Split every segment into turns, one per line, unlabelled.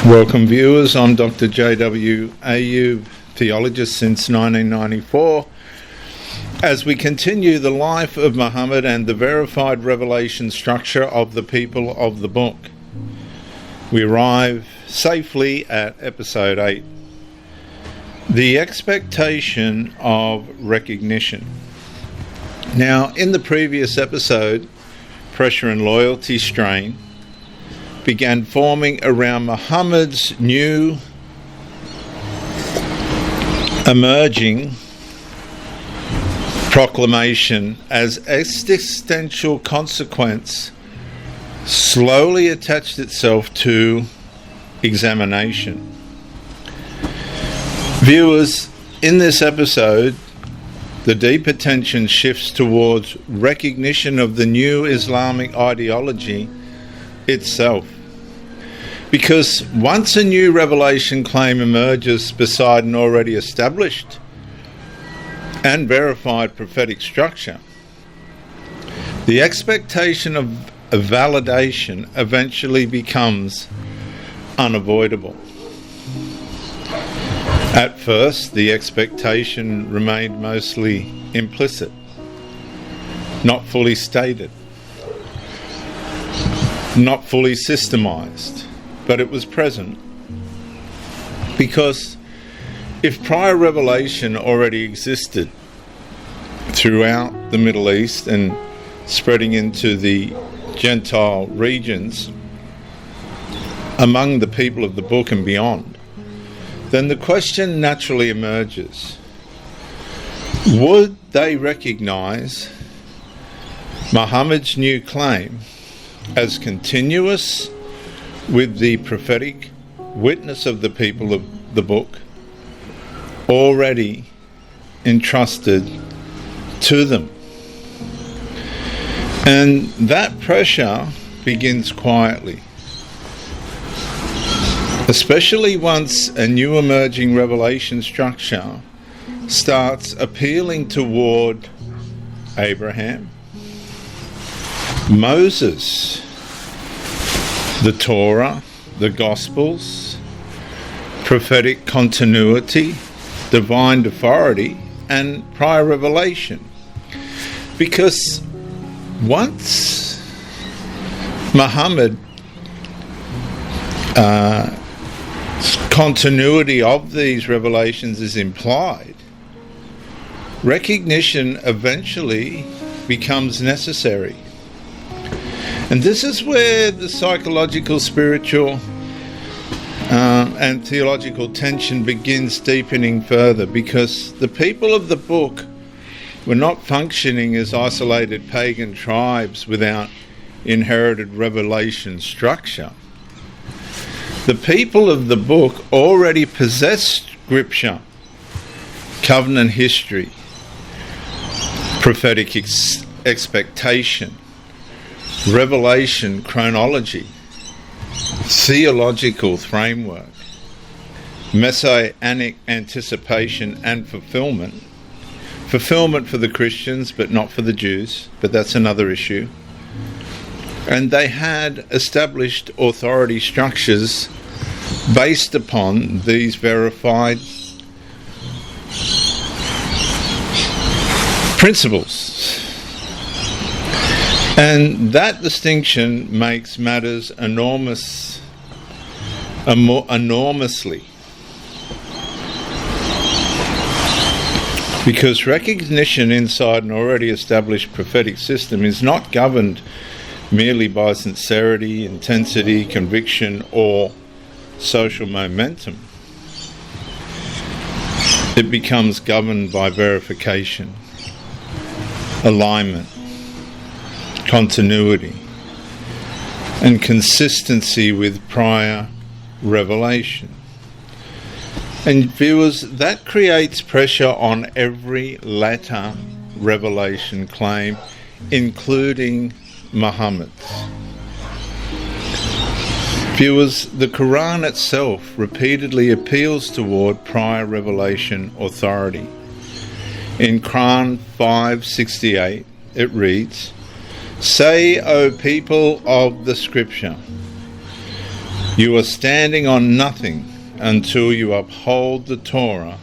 Welcome viewers, I'm Dr. J.W. Ayub, theologist since 1994. As we continue the life of Muhammad and the verified revelation structure of the people of the book, we arrive safely at episode 8. The expectation of recognition. Now, in the previous episode, Pressure and Loyalty strain began forming around Muhammad's new emerging proclamation as existential consequence slowly attached itself to examination. Viewers, in this episode, the deep attention shifts towards recognition of the new Islamic ideology itself. Because once a new revelation claim emerges beside an already established and verified prophetic structure, the expectation of a validation eventually becomes unavoidable. At first, the expectation remained mostly implicit, not fully stated, not fully systemized, but it was present. Because if prior revelation already existed throughout the Middle East and spreading into the Gentile regions among the people of the book and beyond, then the question naturally emerges: would they recognize Muhammad's new claim as continuous with the prophetic witness of the people of the book already entrusted to them? And that pressure begins quietly, especially once a new emerging revelation structure starts appealing toward Abraham, Moses, the Torah, the Gospels, prophetic continuity, divine authority, and prior revelation. Because once Muhammad continuity of these revelations is implied, recognition eventually becomes necessary. And this is where the psychological, spiritual, and theological tension begins deepening further, because the people of the book were not functioning as isolated pagan tribes without inherited revelation structure. The people of the book already possessed scripture, covenant history, prophetic expectation, revelation chronology, theological framework, messianic anticipation and fulfillment for the Christians but not for the Jews, but that's another issue. And they had established authority structures based upon these verified principles. And that distinction makes matters enormously. Because recognition inside an already established prophetic system is not governed merely by sincerity, intensity, conviction, or social momentum. It becomes governed by verification, alignment, continuity, and consistency with prior revelation. And viewers, that creates pressure on every latter revelation claim, including Muhammad's. Viewers, the Qur'an itself repeatedly appeals toward prior revelation authority. In Qur'an 5:68, it reads, "Say, O people of the Scripture, You are standing on nothing until you uphold the Torah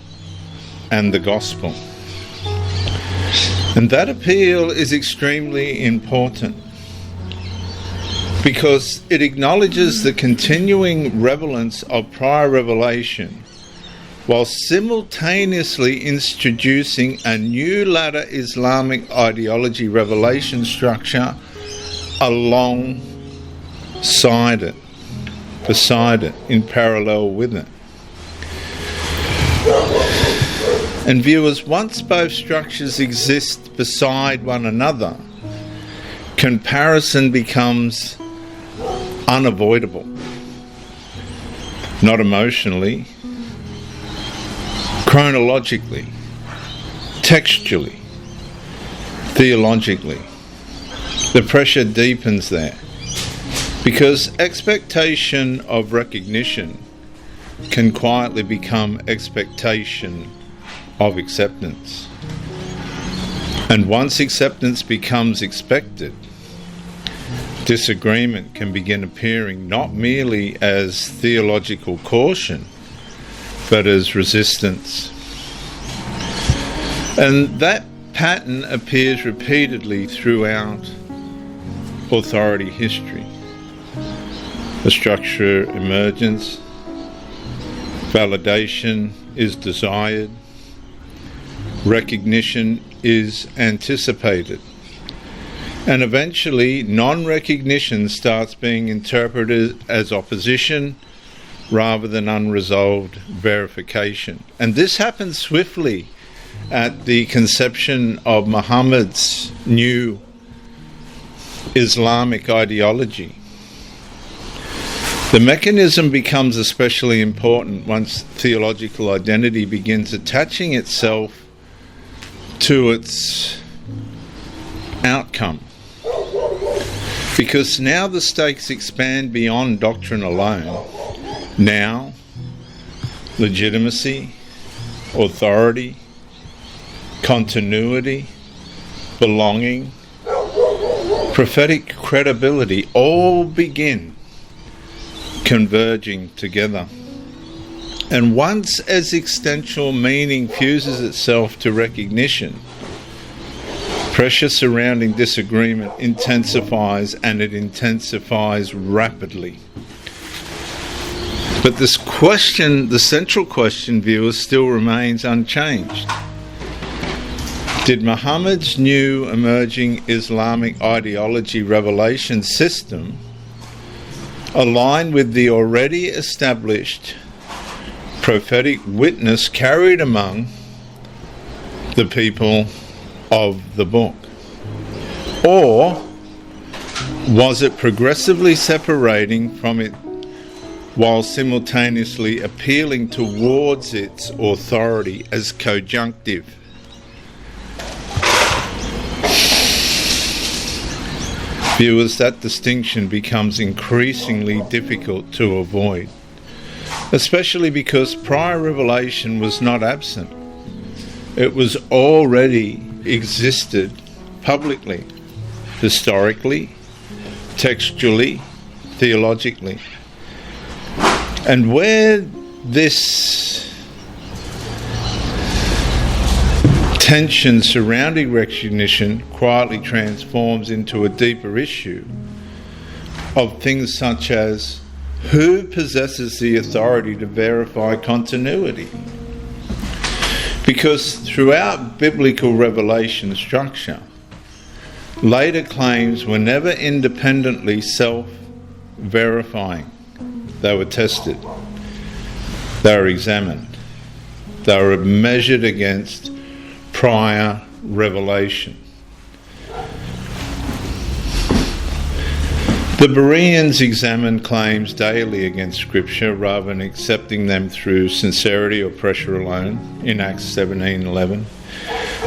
and the gospel. And that appeal is extremely important because it acknowledges the continuing relevance of prior revelation while simultaneously introducing a new latter Islamic ideology revelation structure alongside it, beside it, in parallel with it. And viewers, once both structures exist beside one another, comparison becomes unavoidable. Not emotionally, chronologically, textually, theologically. The pressure deepens there because expectation of recognition can quietly become expectation of acceptance. And once acceptance becomes expected, disagreement can begin appearing not merely as theological caution, but as resistance. And that pattern appears repeatedly throughout authority history. The structure emerges, validation is desired, recognition is anticipated, and eventually non-recognition starts being interpreted as opposition rather than unresolved verification. And this happens swiftly at the conception of Muhammad's new Islamic ideology. The mechanism becomes especially important once theological identity begins attaching itself to its outcome. Because now the stakes expand beyond doctrine alone. Now, legitimacy, authority, continuity, belonging, prophetic credibility all begin converging together. And once existential meaning fuses itself to recognition, pressure surrounding disagreement intensifies, and it intensifies rapidly. But this question, the central question, viewers, still remains unchanged. Did Muhammad's new emerging Islamic ideology revelation system align with the already established prophetic witness carried among the people of the book? Or was it progressively separating from it while simultaneously appealing towards its authority as conjunctive? Viewers, that distinction becomes increasingly difficult to avoid, especially because prior revelation was not absent. It was already existed publicly, historically, textually, theologically. And where this tension surrounding recognition quietly transforms into a deeper issue of things such as who possesses the authority to verify continuity? Because throughout biblical revelation structure, later claims were never independently self-verifying. They were tested, they were examined, they were measured against prior revelation. The Bereans examined claims daily against Scripture rather than accepting them through sincerity or pressure alone in Acts 17:11.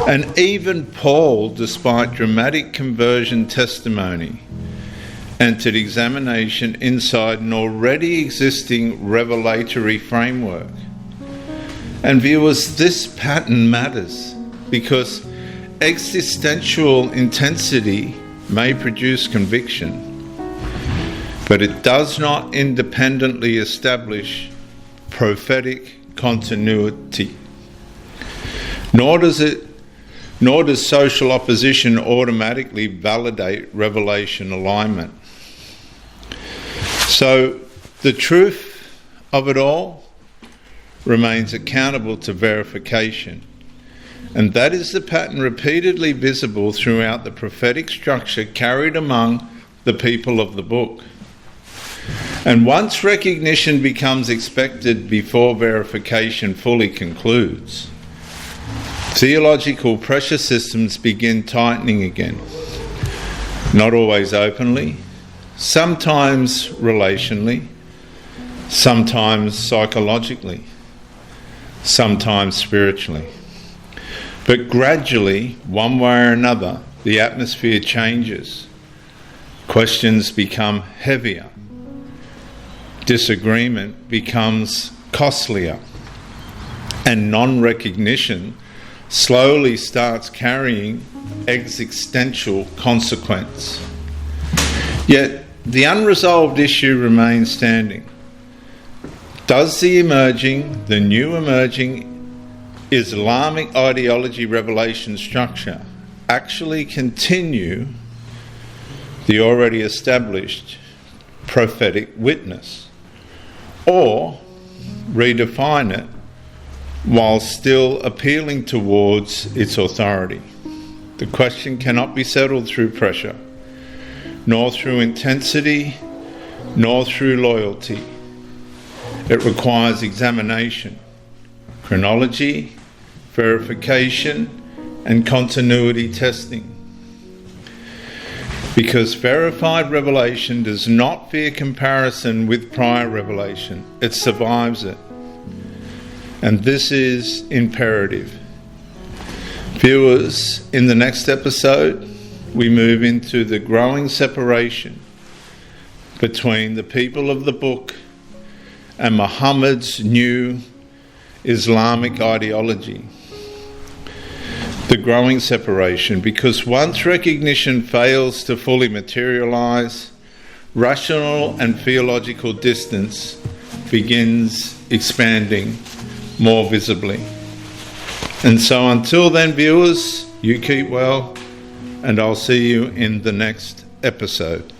And even Paul, despite dramatic conversion testimony, entered examination inside an already existing revelatory framework. And viewers, this pattern matters because existential intensity may produce conviction, but it does not independently establish prophetic continuity, nor does social opposition automatically validate revelation alignment. So the truth of it all remains accountable to verification, and that is the pattern repeatedly visible throughout the prophetic structure carried among the people of the book. And once recognition becomes expected before verification fully concludes, theological pressure systems begin tightening again. Not always openly, sometimes relationally, sometimes psychologically, sometimes spiritually. But gradually, one way or another, the atmosphere changes. Questions become heavier. Disagreement becomes costlier. And non-recognition slowly starts carrying existential consequence. Yet the unresolved issue remains standing. Does the new emerging Islamic ideology revelation structure actually continue the already established prophetic witness, or redefine it while still appealing towards its authority? The question cannot be settled through pressure, nor through intensity, nor through loyalty. It requires examination, chronology, verification, and continuity testing. Because verified revelation does not fear comparison with prior revelation. It survives it. And this is imperative. Viewers, in the next episode, we move into the growing separation between the people of the book and Muhammad's new Islamic ideology. The growing separation, because once recognition fails to fully materialize, rational and theological distance begins expanding more visibly. And so until then, viewers, you keep well, and I'll see you in the next episode.